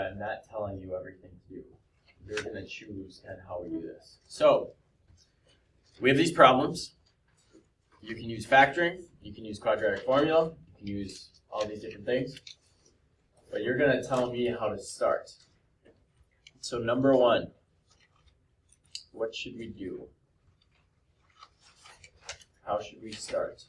I'm not telling you everything to do. You're going to choose kind of how we do this. So, we have these problems. You can use factoring, you can use quadratic formula, you can use all these different things. But you're going to tell me how to start. So number one, what should we do? How should we start?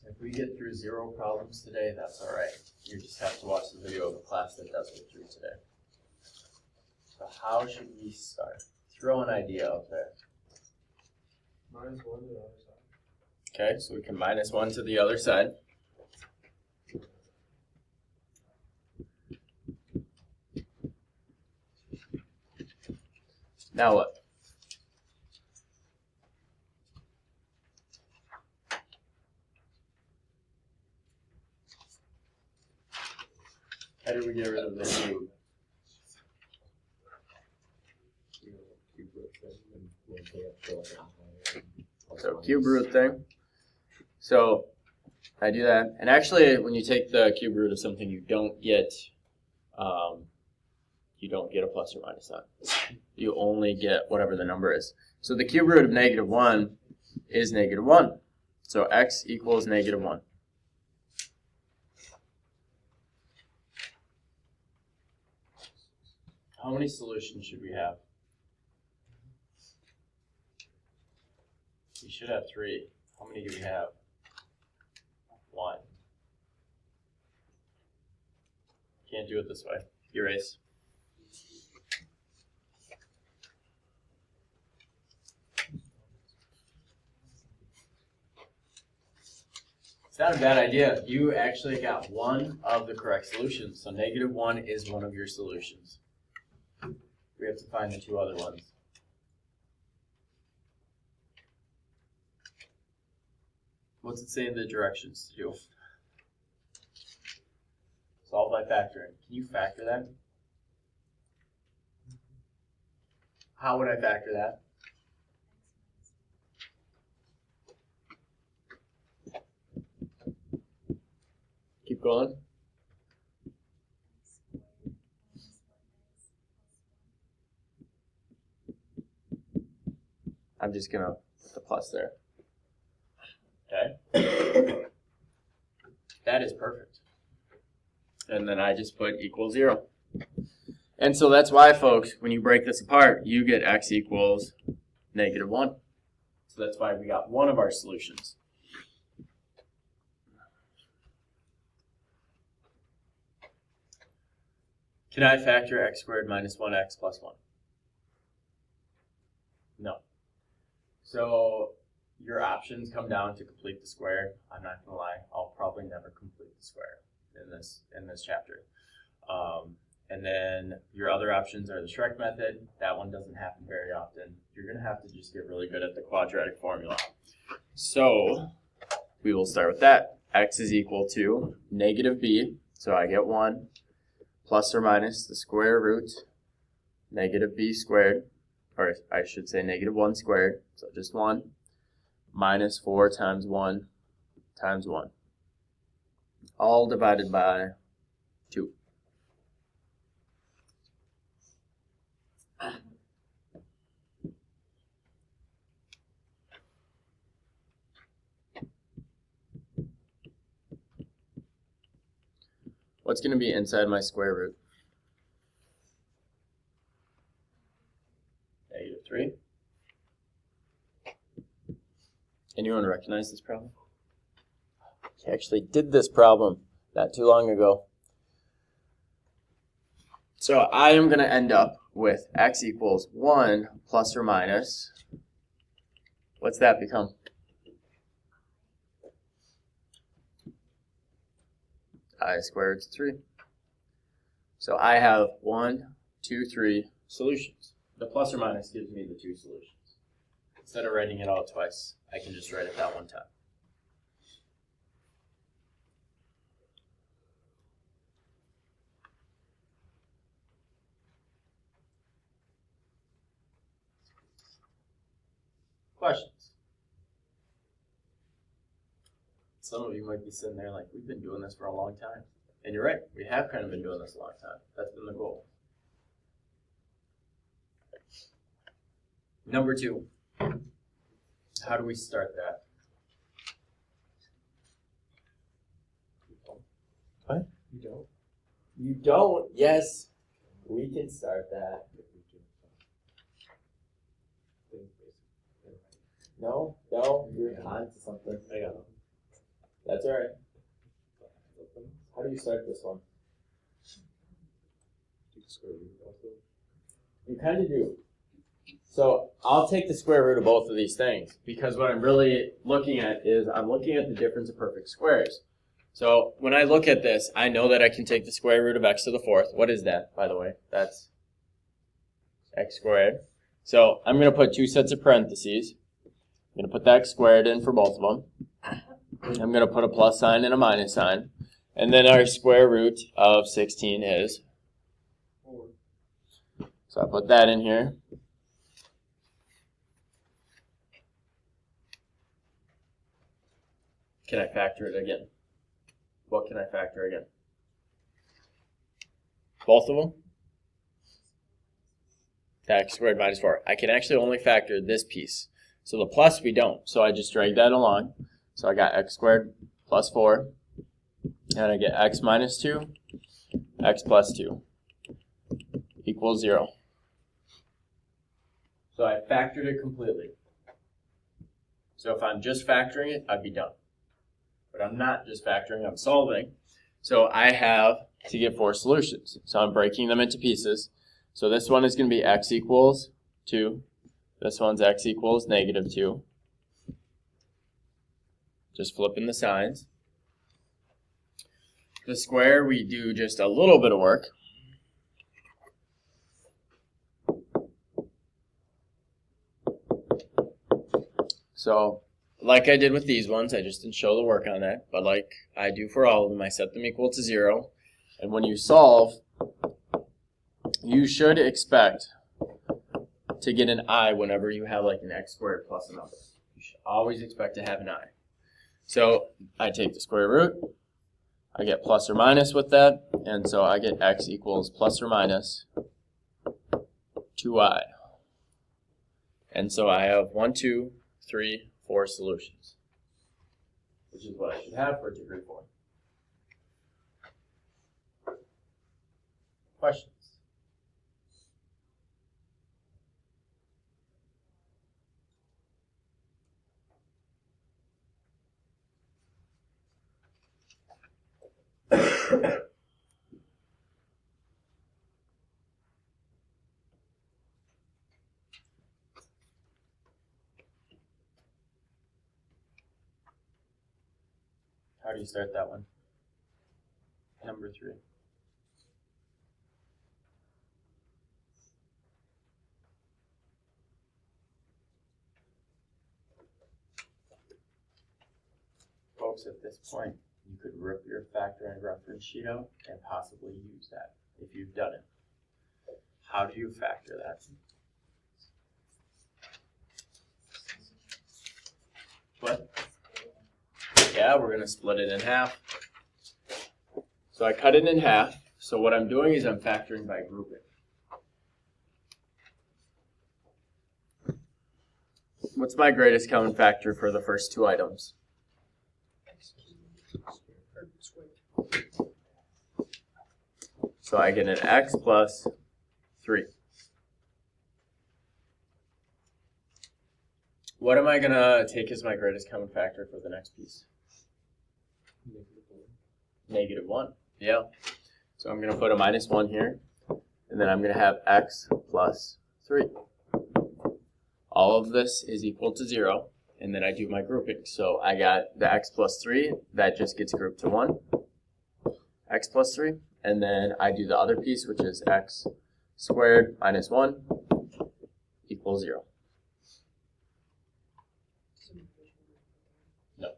If we get through 0 problems today, that's all right. You just have to watch the video of a class that does get through today. So how should we start? Throw an idea out there. -1 to the other side. Okay, so we can -1 to the other side. Now what? How do we get rid of the cube? So cube root thing. So I do that, and actually, when you take the cube root of something, you don't get a plus or minus sign. You only get whatever the number is. So the cube root of -1 is -1. So x equals -1. How many solutions should we have? We should have 3. How many do we have? 1. Can't do it this way. Erase. It's not a bad idea. You actually got 1 of the correct solutions. So -1 is one of your solutions. We have to find the 2 other ones. What's it say in the directions to do? Solve by factoring. Can you factor that? How would I factor that? Keep going. I'm just going to put the plus there. Okay. That is perfect. And then I just put equals 0. And so that's why, folks, when you break this apart, you get x equals -1. So that's why we got 1 of our solutions. Can I factor x squared minus 1x plus 1? No. So your options come down to complete the square. I'm not going to lie, I'll probably never complete the square in this chapter. And then your other options are the Shrek method. That one doesn't happen very often. You're going to have to just get really good at the quadratic formula. So we will start with that. X is equal to -b, so I get 1, plus or minus the square root, -b squared, or I should say -1 squared, so just 1, minus 4 times 1 times 1, all divided by 2. What's going to be inside my square root? -3. Anyone recognize this problem? I actually did this problem not too long ago. So I am going to end up with x equals 1 plus or minus, what's that become? I squared to 3. So I have 1, 2, 3 solutions. The plus or minus gives me the 2 solutions. Instead of writing it all twice, I can just write it that one time. Questions? Some of you might be sitting there like, we've been doing this for a long time. And you're right, we have kind of been doing this a long time. That's been the goal. Number 2, how do we start that? What? You don't? You don't? Yes, we can start that. No, you're on to something. I got it. That's all right. How do you start this one? You kind of do. So I'll take the square root of both of these things because what I'm really looking at is I'm looking at the difference of perfect squares. So when I look at this, I know that I can take the square root of x to the 4th. What is that, by the way? That's x squared. So I'm going to put 2 sets of parentheses. I'm going to put the x squared in for both of them. I'm going to put a plus sign and a minus sign. And then our square root of 16 is 4. So I put that in here. Can I factor it again? What can I factor again? Both of them? X squared minus 4. I can actually only factor this piece. So the plus we don't. So I just drag that along. So I got x squared plus 4. And I get x minus 2, x plus 2 equals 0. So I factored it completely. So if I'm just factoring it, I'd be done. But I'm not just factoring, I'm solving. So I have to get 4 solutions. So I'm breaking them into pieces. So this one is going to be x equals 2. This one's x equals negative 2. Just flipping the signs. The square, we do just a little bit of work. So, like I did with these ones, I just didn't show the work on that, but like I do for all of them, I set them equal to 0. And when you solve, you should expect to get an I whenever you have like an x squared plus a number. You should always expect to have an I. So, I take the square root. I get plus or minus with that, and so I get x equals plus or minus 2i. And so I have 1, 2, 3, 4 solutions, which is what I should have for degree 4. Questions? How do you start that one? Number 3. Folks, at this point, you could rip your factor and reference sheet out and possibly use that if you've done it. How do you factor that? What? Yeah, we're going to split it in half. So I cut it in half. So what I'm doing is I'm factoring by grouping. What's my greatest common factor for the first 2 items? So I get an x plus 3. What am I going to take as my greatest common factor for the next piece? Negative 1. Yeah. So I'm going to put a minus 1 here, and then I'm going to have x plus 3. All of this is equal to 0, and then I do my grouping. So I got the x plus 3, that just gets grouped to 1, x plus 3, and then I do the other piece, which is x squared minus 1 equals 0. No.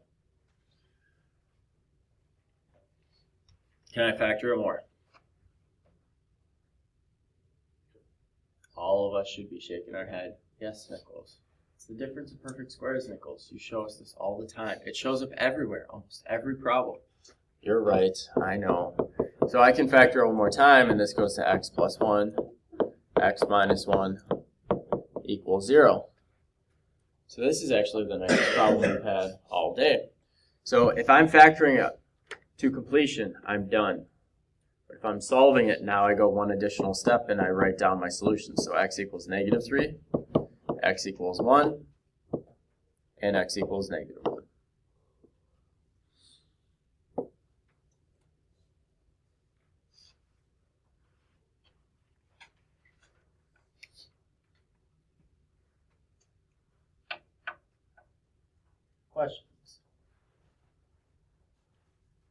Can I factor it more? All of us should be shaking our head. Yes, Nicholas. It's the difference of perfect squares, Nichols. You show us this all the time. It shows up everywhere, almost every problem. You're right, I know. So I can factor one more time, and this goes to x plus 1, x minus 1 equals 0. So this is actually the next problem we've had all day. So if I'm factoring it to completion, I'm done. But if I'm solving it, now I go one additional step and I write down my solution. So x equals negative 3, x equals 1, and x equals negative 1. Questions?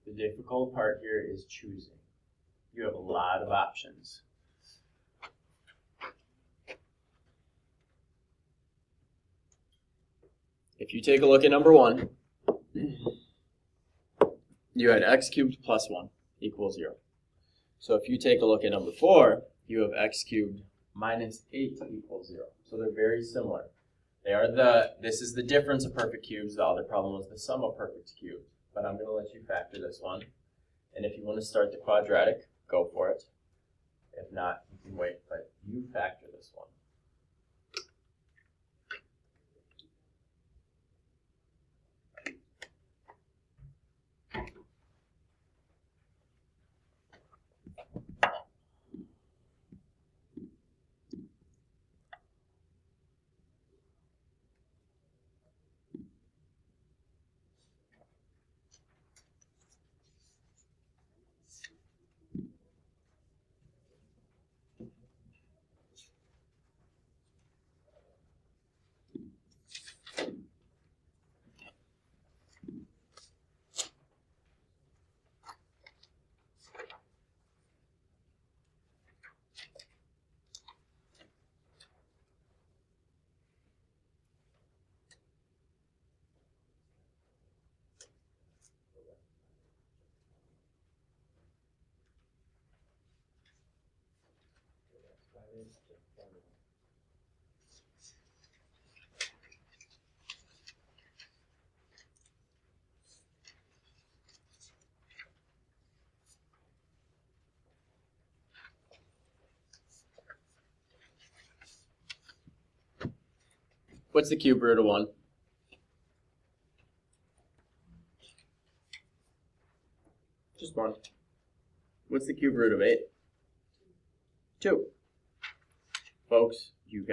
The difficult part here is choosing. You have a lot of options. If you take a look at number 1, you had x cubed plus 1 equals 0. So if you take a look at number 4, you have x cubed minus 8 equals 0. So they're very similar. This is the difference of perfect cubes. The other problem was the sum of perfect cubes. But I'm going to let you factor this one. And if you want to start the quadratic, go for it. If not, you can wait, but you factor this one. What's the cube root of 1? Just 1. What's the cube root of 8? 2. Folks, we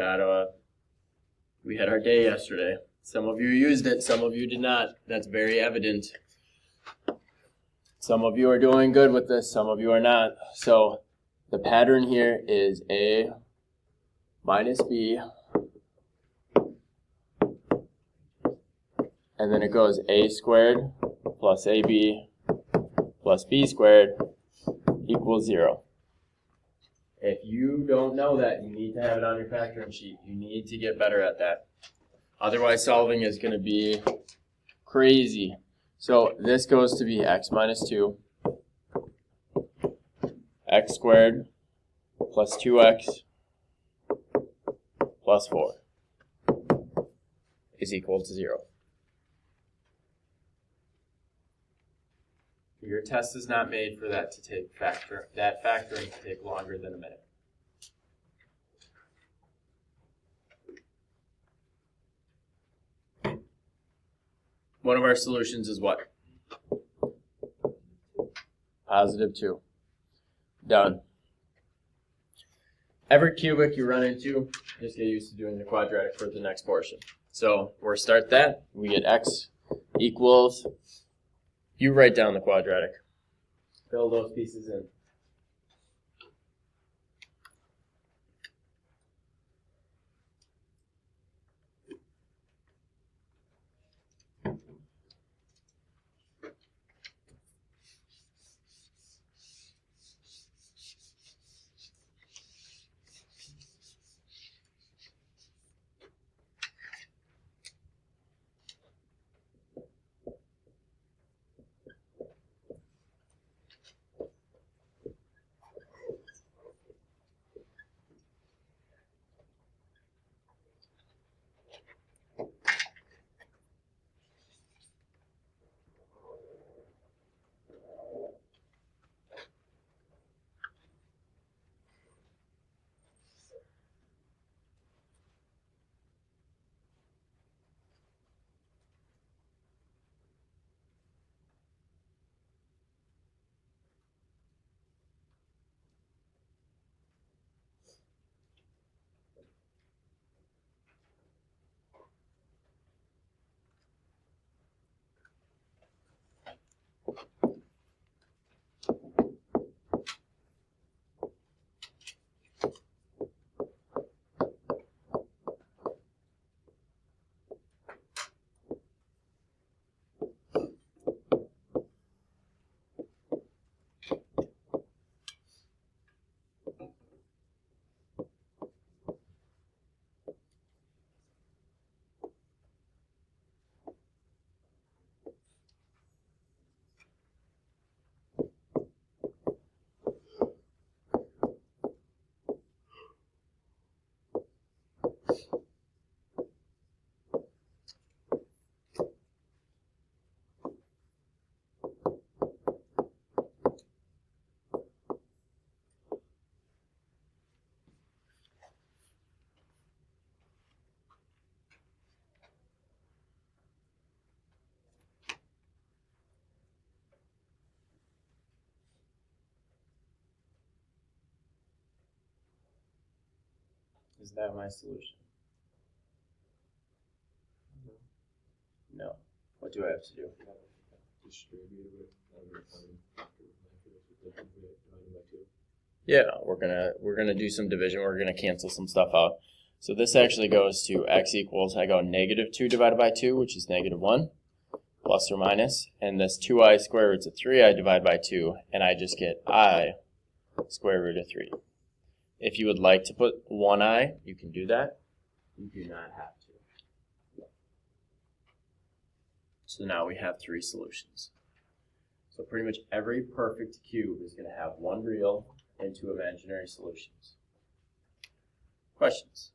had our day yesterday. Some of you used it, some of you did not. That's very evident. Some of you are doing good with this, some of you are not. So the pattern here is A minus B, and then it goes A squared plus AB plus B squared equals 0. If you don't know that, you need to have it on your factoring sheet. You need to get better at that. Otherwise, solving is going to be crazy. So this goes to be x minus 2, x squared plus 2x plus 4 is equal to 0. Your test is not made for that to take factoring to take longer than a minute. One of our solutions is what? Positive 2. Done. Every cubic you run into, just get used to doing the quadratic for the next portion. So we'll start that. We get x equals, you write down the quadratic. Fill those pieces in. Is that my solution? No. What do I have to do? Distribute it under common factor methods with divided by 2. Yeah, we're gonna do some division. We're gonna cancel some stuff out. So this actually goes to x equals, I go negative 2 divided by 2, which is negative 1, plus or minus. And this 2i square root of 3, I divide by 2, and I just get I square root of 3. If you would like to put 1i, you can do that. You do not have to. So now we have 3 solutions. So pretty much every perfect cube is going to have 1 real and 2 imaginary solutions. Questions?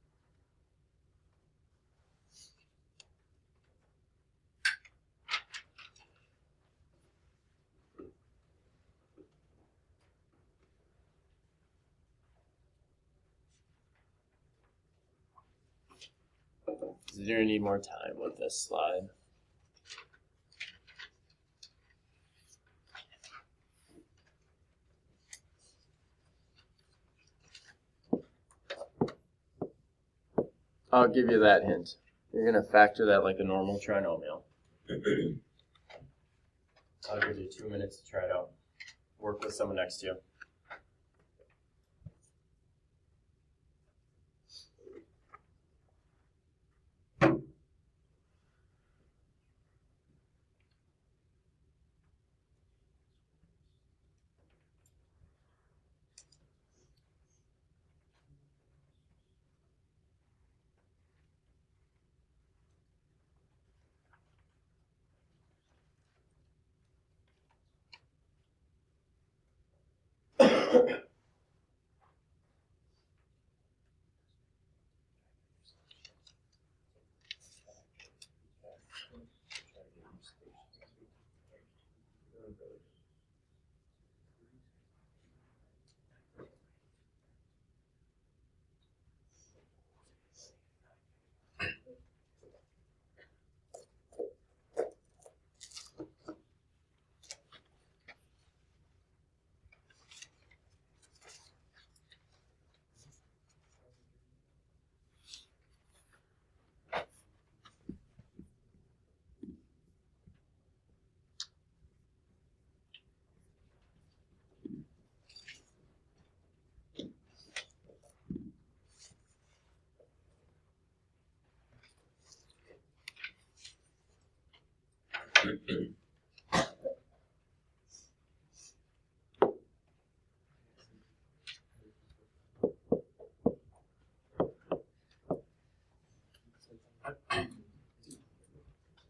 You're going to need more time with this slide. I'll give you that hint. You're going to factor that like a normal trinomial. I'll give you 2 minutes to try it out. Work with someone next to you.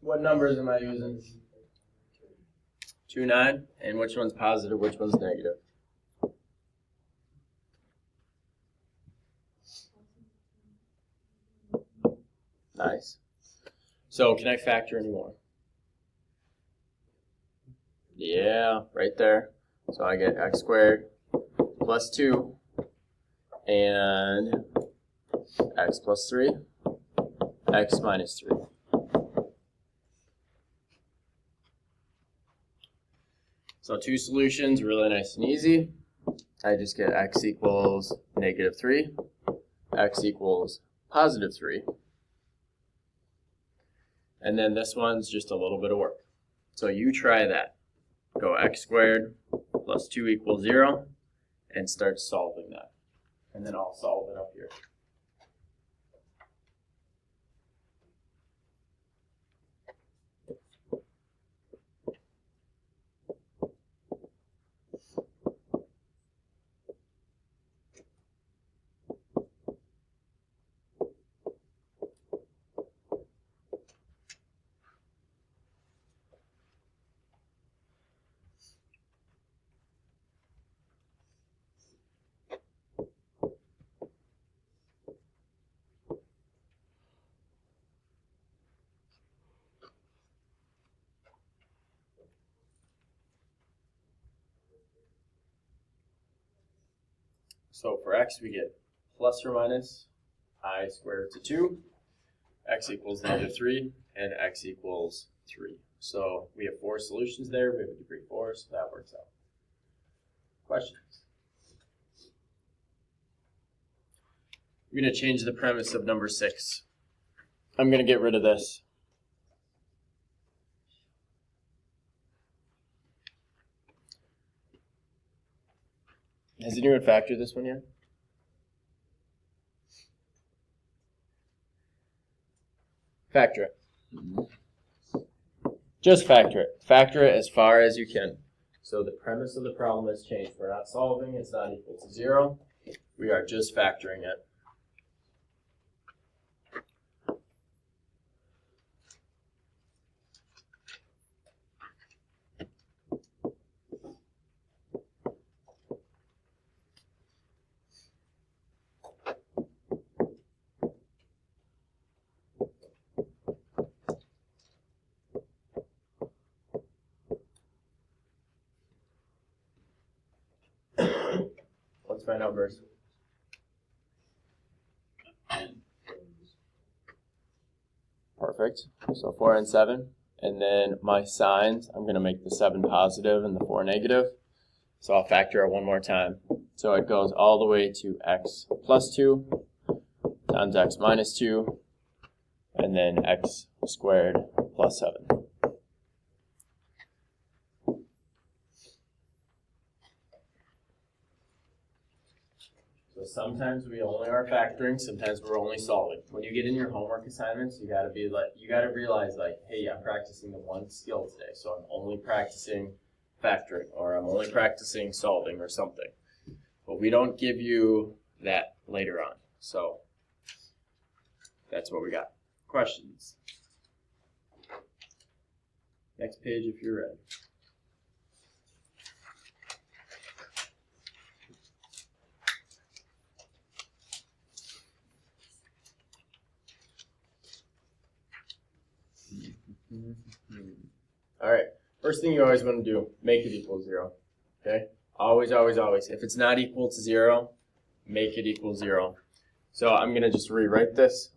What numbers am I using? 2, 9, and which one's positive, which one's negative? Nice. So can I factor any more? Yeah, right there. So I get x squared plus 2 and x plus 3, x minus 3. So 2 solutions, really nice and easy. I just get x equals negative 3, x equals positive 3. And then this one's just a little bit of work. So you try that. Go x squared plus 2 equals 0 and start solving that. And then I'll solve it up here. So for x, we get plus or minus I squared root of 2, x equals negative 3, and x equals 3. So we have 4 solutions there. We have a degree 4, so that works out. Questions? we're going to change the premise of number 6. I'm going to get rid of this. Has anyone factored this one yet? Factor it. Just factor it. Factor it as far as you can. So the premise of the problem has changed. We're not solving, it's not equal to 0. We are just factoring it. Let's find out first. Perfect. So 4 and 7. And then my signs, I'm going to make the 7 positive and the 4 negative. So I'll factor it one more time. So it goes all the way to x plus 2 times x minus 2, and then x squared plus 7. So sometimes we only are factoring, sometimes we're only solving. When you get in your homework assignments, you gotta realize like, hey, I'm practicing the one skill today, so I'm only practicing factoring, or I'm only practicing solving or something. But we don't give you that later on. So that's what we got. Questions? Next page if you're ready. All right, first thing you always want to do, make it equal 0, okay? Always, always, always. If it's not equal to 0, make it equal 0. So I'm going to just rewrite this.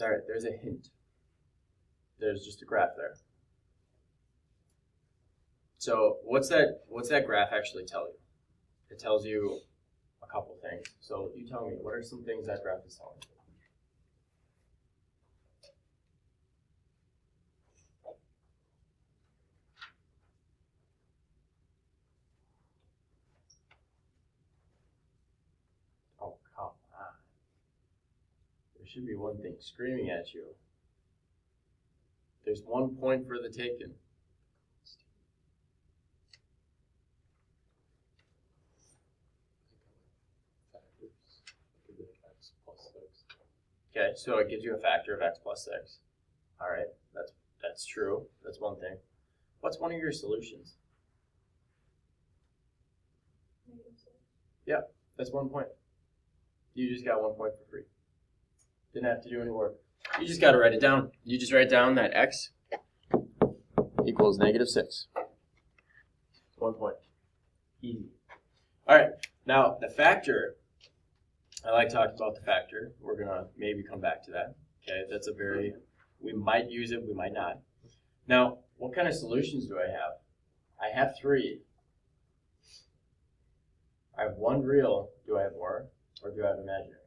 All right, there's a hint. There's just a graph there. So what's that graph actually tell you? It tells you a couple things. So you tell me, what are some things that graph is telling you? Oh, come on. There should be one thing screaming at you. There's 1 point for the taken. Okay, so it gives you a factor of x plus 6. All right, that's true. That's one thing. What's one of your solutions? Yeah, that's 1 point. You just got 1 point for free. Didn't have to do any work. You just got to write it down. You just write down that x equals -6. 1 point. Easy. All right, now the factor. I like talking about the factor. We're going to maybe come back to that. Okay, that's we might use it, we might not. Now, what kind of solutions do I have? I have 3. I have 1 real. Do I have more? Or do I have imaginary?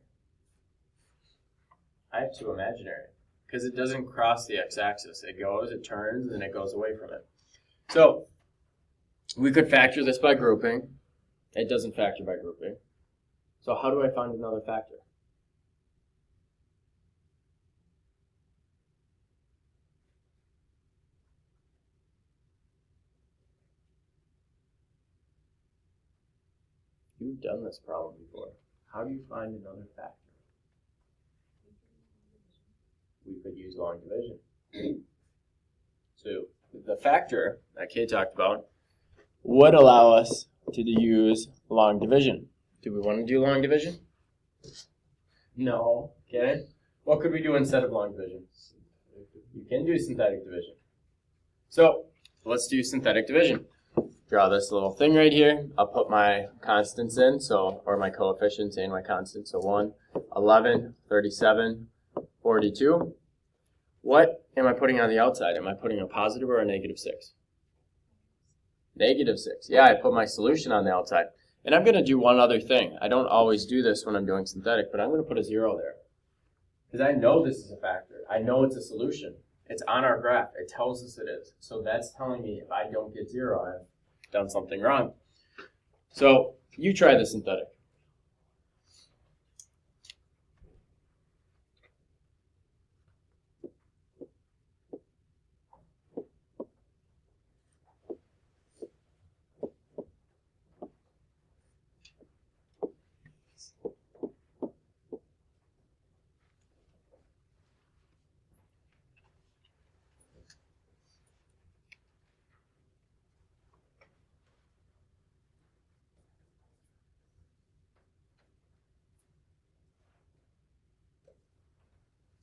I have 2 imaginary. Because it doesn't cross the x-axis. It goes, it turns, and then it goes away from it. So, we could factor this by grouping. It doesn't factor by grouping. So how do I find another factor? You've done this problem before. How do you find another factor? We could use long division. So the factor that Kay talked about would allow us to use long division. Do we want to do long division? No. Okay. What could we do instead of long division? You can do synthetic division. So So let's do synthetic division. Draw this little thing right here. I'll put my constants in, or my coefficients and my constants. So 1, 11, 37, 42. What am I putting on the outside? Am I putting a positive or a negative 6? Negative 6. Yeah, I put my solution on the outside. And I'm going to do one other thing. I don't always do this when I'm doing synthetic, but I'm going to put a 0 there. Because I know this is a factor. I know it's a solution. It's on our graph. It tells us it is. So that's telling me if I don't get 0, I've done something wrong. So you try the synthetic.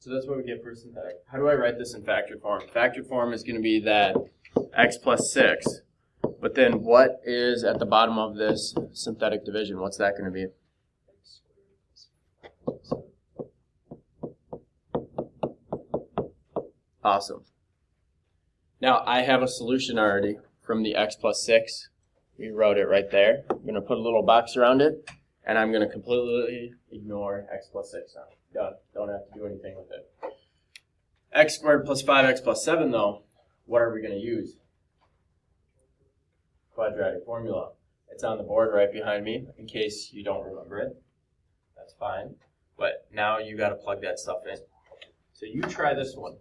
So that's what we get for synthetic. How do I write this in factored form? Factored form is going to be that x plus 6. But then what is at the bottom of this synthetic division? What's that going to be? Awesome. Now I have a solution already from the x plus 6. We wrote it right there. I'm going to put a little box around it, and I'm going to completely ignore x plus 6 now. Done. Don't have to do anything with it. X squared plus 5x plus 7, though, what are we going to use? Quadratic formula. It's on the board right behind me in case you don't remember it. That's fine. But now you got to plug that stuff in. So you try this one.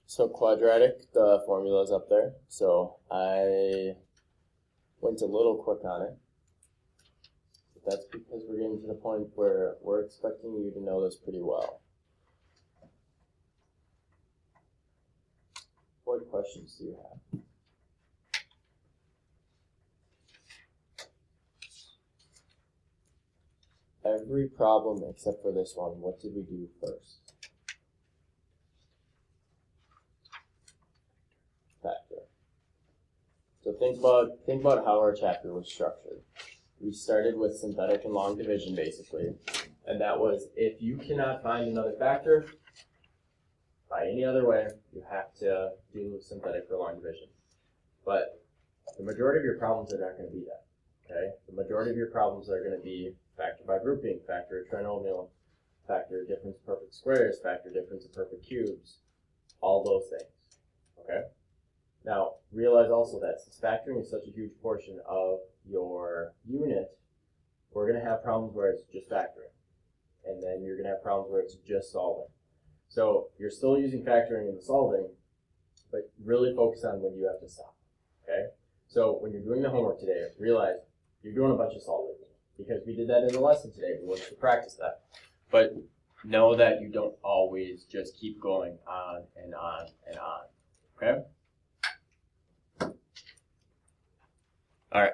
So quadratic, the formula is up there. So I went a little quick on it. But that's because we're getting to the point where we're expecting you to know this pretty well. What questions do you have? Every problem except for this one, what did we do first? Factor. So think about how our chapter was structured. We started with synthetic and long division basically, and that was if you cannot find another factor by any other way, you have to do synthetic or long division. But the majority of your problems are not going to be that. Okay? The majority of your problems are going to be factor by grouping, factor of trinomial, factor of difference of perfect squares, factor of difference of perfect cubes, all those things. Okay? Now, realize also that since factoring is such a huge portion of your unit, we're going to have problems where it's just factoring. And then you're going to have problems where it's just solving. So you're still using factoring in the solving, but really focus on when you have to stop, okay? So when you're doing the homework today, realize you're doing a bunch of solving because we did that in the lesson today. We wanted to practice that. But know that you don't always just keep going on and on and on, okay? All right.